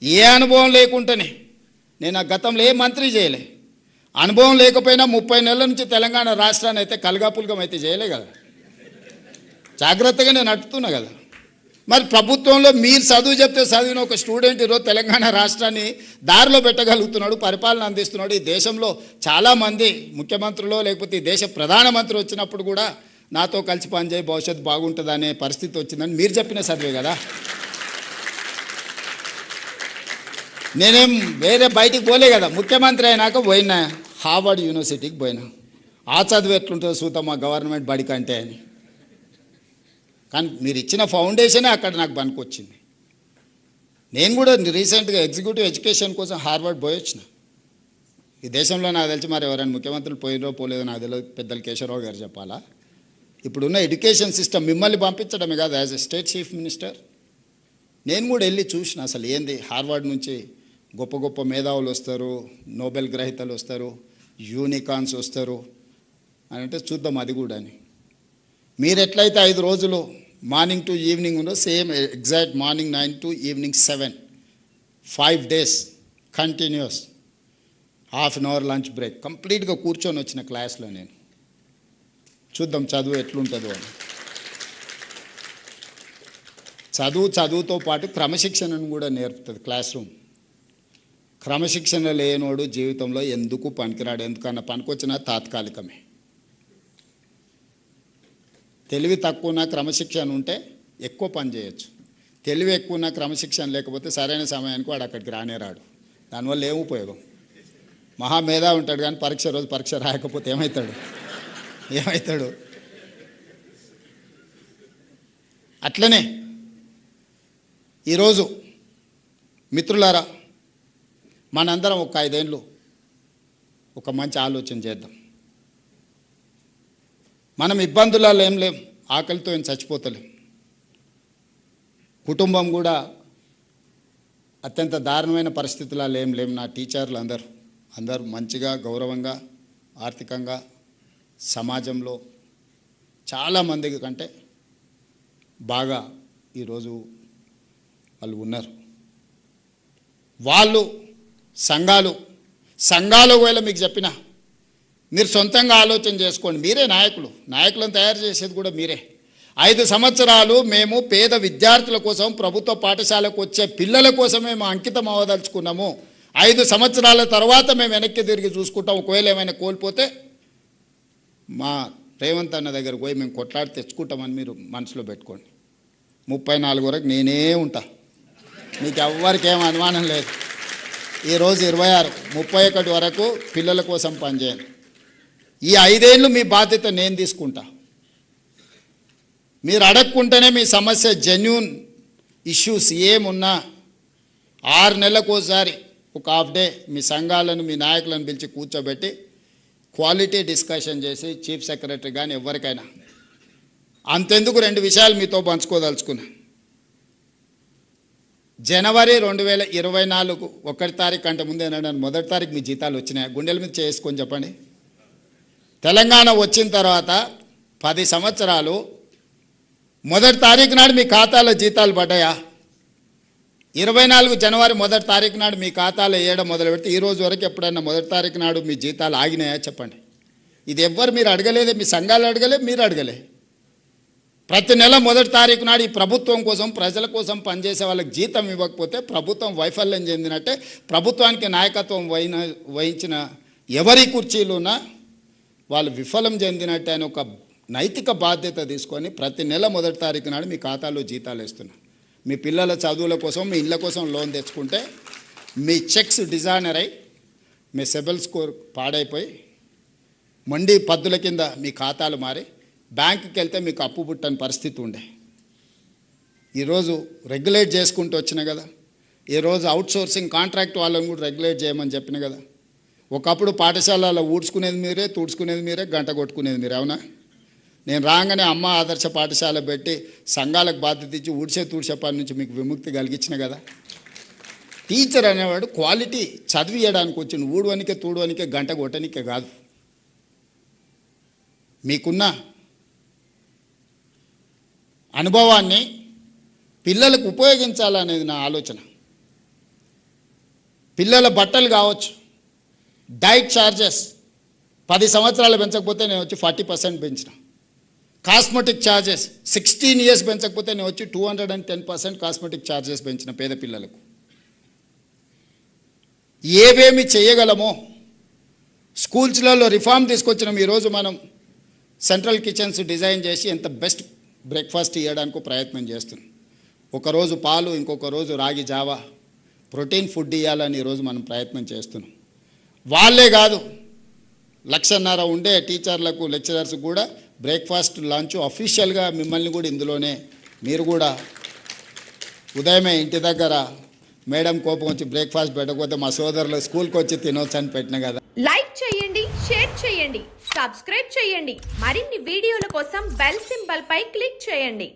ఏ అనుభవం లేకుండానే నేను ఆ గతంలో ఏ మంత్రి చేయలే. అనుభవం లేకపోయినా 30 నెలల నుంచి తెలంగాణ రాష్ట్రాన్ని అయితే కలగాపులగం అయితే చేయలే కదా, జాగ్రత్తగా నేను నడుపుతున్నా కదా. మరి ప్రభుత్వంలో మీరు చదువు చెప్తే చదివిన ఒక స్టూడెంట్ ఈరోజు తెలంగాణ రాష్ట్రాన్ని దారిలో పెట్టగలుగుతున్నాడు, పరిపాలన అందిస్తున్నాడు. ఈ దేశంలో చాలామంది ముఖ్యమంత్రులు లేకపోతే ఈ దేశ ప్రధానమంత్రి వచ్చినప్పుడు కూడా నాతో కలిసి పనిచేయి భవిష్యత్తు బాగుంటుంది అనే పరిస్థితి వచ్చిందని మీరు చెప్పిన చదివే కదా. నేనేం వేరే బయటికి పోలే కదా. ముఖ్యమంత్రి అయినాక పోయినా హార్వర్డ్ యూనివర్సిటీకి పోయినా. ఆ చదువు ఎట్లుంటుందో చూద్దాం మా గవర్నమెంట్ బడి కంటే అని. కానీ మీరు ఇచ్చిన ఫౌండేషనే అక్కడ నాకు పనికొచ్చింది. నేను కూడా రీసెంట్గా ఎగ్జిక్యూటివ్ ఎడ్యుకేషన్ కోసం హార్వర్డ్ పోయి వచ్చిన. ఈ దేశంలో నాకు తెలిసి మరి ఎవరైనా ముఖ్యమంత్రులు పోయినో పోలేదో నాకు తెలియదు, పెద్దలు కేశవరావు గారు చెప్పాలా. ఇప్పుడున్న ఎడ్యుకేషన్ సిస్టమ్ మిమ్మల్ని పంపించడమే కాదు, as a state chief minister నేను కూడా వెళ్ళి చూసిన అసలు ఏంది. హార్వర్డ్ నుంచి గొప్ప గొప్ప మేధావులు వస్తారు, నోబెల్ గ్రహీతలు వస్తారు, యూనికాన్స్ వస్తారు అని అంటే చూద్దాం అది కూడా అని. మీరు ఎట్లయితే 5 రోజులు మార్నింగ్ టు ఈవినింగ్ ఉందో same exact morning 9 to evening 7 5 days continuous, ½ an hour lunch break, కంప్లీట్గా కూర్చొని వచ్చిన క్లాస్లో నేను. చూద్దాం చదువు ఎట్లుంటుందో అని. చదువుతో పాటు క్రమశిక్షణను కూడా నేర్పుతుంది క్లాస్ రూమ్. క్రమశిక్షణ లేనోడు జీవితంలో ఎందుకు పనికిరాడు, ఎందుకన్నా పనికొచ్చినా తాత్కాలికమే. తెలివి తక్కువన క్రమశిక్షణ ఉంటే ఎక్కువ పని చేయొచ్చు. తెలివి ఎక్కువన క్రమశిక్షణ లేకపోతే సరైన సమయానికి వాడు అక్కడికి రానే రాడు. దానివల్ల ఏం ఉపయోగం. మహామేధా ఉంటాడు కానీ పరీక్ష రోజు పరీక్ష రాయకపోతే ఏమవుతాడు. అట్లనే ఈరోజు మిత్రులారా మనందరం ఒక 5 ఏళ్ళు ఒక మంచి ఆలోచన చేద్దాం. మనం ఇబ్బందులలో ఏం లేం, ఆకలితో ఏం చచ్చిపోతలేం. కుటుంబం కూడా అత్యంత దారుణమైన పరిస్థితులలో ఏం లేం. నా టీచర్లు అందరూ మంచిగా గౌరవంగా ఆర్థికంగా సమాజంలో చాలామంది కంటే బాగా ఈరోజు వాళ్ళు ఉన్నారు. వాళ్ళు సంఘాలు ఒకవేళ మీకు చెప్పిన మీరు సొంతంగా ఆలోచన చేసుకోండి. మీరే నాయకులను తయారు చేసేది కూడా మీరే. 5 సంవత్సరాలు మేము పేద విద్యార్థుల కోసం ప్రభుత్వ పాఠశాలకు వచ్చే పిల్లల కోసమే మేము అంకితం అవ్వదలుచుకున్నాము. 5 సంవత్సరాల తర్వాత మేము వెనక్కి తిరిగి చూసుకుంటాం. ఒకవేళ ఏమైనా కోల్పోతే మా రేవంత్ అన్న దగ్గరకు పోయి మేము కొట్లాడి తెచ్చుకుంటామని మీరు మనసులో పెట్టుకోండి. 34 వరకు నేనే ఉంటా, మీకు ఎవ్వరికి ఏం అనుమానం లేదు. ఈరోజు 26, 31 వరకు పిల్లల కోసం పనిచేయండి. ఈ 5 ఏళ్ళు మీ బాధ్యత నేను తీసుకుంటా. మీరు అడగకుంటేనే మీ సమస్య జెన్యూన్ ఇష్యూస్ ఏమున్నా 6 నెలలకు ఒకసారి ఒక హాఫ్ డే మీ సంఘాలను మీ నాయకులను పిలిచి కూర్చోబెట్టి క్వాలిటీ డిస్కషన్ చేసి చీఫ్ సెక్రటరీ కానీ ఎవరికైనా అంతెందుకు 2 విషయాలు మీతో పంచుకోదలుచుకున్నా. జనవరి 2024 1 తారీఖు కంటే ముందే నన్ను 1 తారీఖు మీ జీతాలు వచ్చినాయి. గుండెల మీద చేసుకొని చెప్పండి. తెలంగాణ వచ్చిన తర్వాత 10 సంవత్సరాలు 1 తారీఖు నాడు మీ ఖాతాలో జీతాలు పడ్డాయా? 24 జనవరి 1 తారీఖు నాడు మీ ఖాతాలో వేయడం మొదలుపెడితే ఈ రోజు వరకు ఎప్పుడైనా 1 తారీఖు నాడు మీ జీతాలు ఆగినాయా చెప్పండి. ఇది ఎవ్వరు మీరు అడగలేదే, మీ సంఘాలు అడగలే, మీరు అడగలే. ప్రతి నెల 1 తారీఖు నాడు ఈ ప్రభుత్వం కోసం ప్రజల కోసం పనిచేసే వాళ్ళకి జీతం ఇవ్వకపోతే ప్రభుత్వం వైఫల్యం చెందినట్టే. ప్రభుత్వానికి నాయకత్వం వహించిన ఎవరి కుర్చీలున్నా వాళ్ళు విఫలం చెందినట్టే అని ఒక నైతిక బాధ్యత తీసుకొని ప్రతి నెల 1 తారీఖు నాడు మీ ఖాతాలో జీతాలు వేస్తున్నా. మీ పిల్లల చదువుల కోసం మీ ఇళ్ళ కోసం లోన్ తెచ్చుకుంటే మీ చెక్స్ డిజైనర్ అయి మీ సిబిల్ స్కోర్ పాడైపోయి మండి పద్దుల కింద మీ ఖాతాలు మారి బ్యాంకుకి వెళ్తే మీకు అప్పు పుట్టని పరిస్థితి ఉండే. ఈరోజు రెగ్యులేట్ చేసుకుంటూ వచ్చిన కదా. ఈరోజు అవుట్సోర్సింగ్ కాంట్రాక్ట్ వాళ్ళని కూడా రెగ్యులేట్ చేయమని చెప్పిన కదా. ఒకప్పుడు పాఠశాలలో ఊడ్చుకునేది మీరే, తుడుచుకునేది మీరే, గంట కొట్టుకునేది మీరే, అవునా? నేను రాగానే అమ్మ ఆదర్శ పాఠశాల పెట్టి సంఘాలకు బాధ్యత ఇచ్చి ఊడ్చే తుడిచే పని నుంచి మీకు విముక్తి కలిగించిన కదా. టీచర్ అనేవాడు క్వాలిటీ చదివియడానికి వచ్చింది, ఊడవనికే తూడవనికే గంట కొట్టనికే కాదు. మీకున్న అనుభవాన్ని పిల్లలకు ఉపయోగించాలనేది నా ఆలోచన. పిల్లల బట్టలు కావచ్చు, డైట్ ఛార్జెస్ 10 సంవత్సరాలు పెంచకపోతే నేను వచ్చి 40% పెంచిన. కాస్మెటిక్ ఛార్జెస్ 16 ఇయర్స్ పెంచకపోతే నేను వచ్చి 210% కాస్మెటిక్ ఛార్జెస్ పెంచిన పేద పిల్లలకు. ఏవేమి చేయగలమో స్కూల్స్లలో రిఫార్మ్ తీసుకొచ్చినాం. ఈరోజు మనం సెంట్రల్ కిచెన్స్ డిజైన్ చేసి ఎంత బెస్ట్ బ్రేక్ఫాస్ట్ ఇవ్వడానికి ప్రయత్నం చేస్తున్నాం. ఒకరోజు పాలు, ఇంకొక రోజు రాగి జావా, ప్రోటీన్ ఫుడ్ ఇవ్వాలని ఈరోజు మనం ప్రయత్నం చేస్తున్నాం. వాళ్ళే కాదు, 1,50,000 ఉండే టీచర్లకు, లెక్చరర్స్ కూడా బ్రేక్ఫాస్ట్, లంచ్ అఫీషియల్గా మిమ్మల్ని కూడా ఇందులోనే మీరు కూడా ఉదయమే ఇంటి దగ్గర మేడం కోపం వచ్చి బ్రేక్ఫాస్ట్ పెట్టకపోతే మా సోదరులు స్కూల్కి వచ్చి తినొచ్చు అని పెట్టిన కదా. లైక్ చేయండి, షేర్ చేయండి, సబ్స్క్రైబ్ చేయండి. మరిన్ని వీడియోల కోసం బెల్ సింబల్ పై క్లిక్ చేయండి.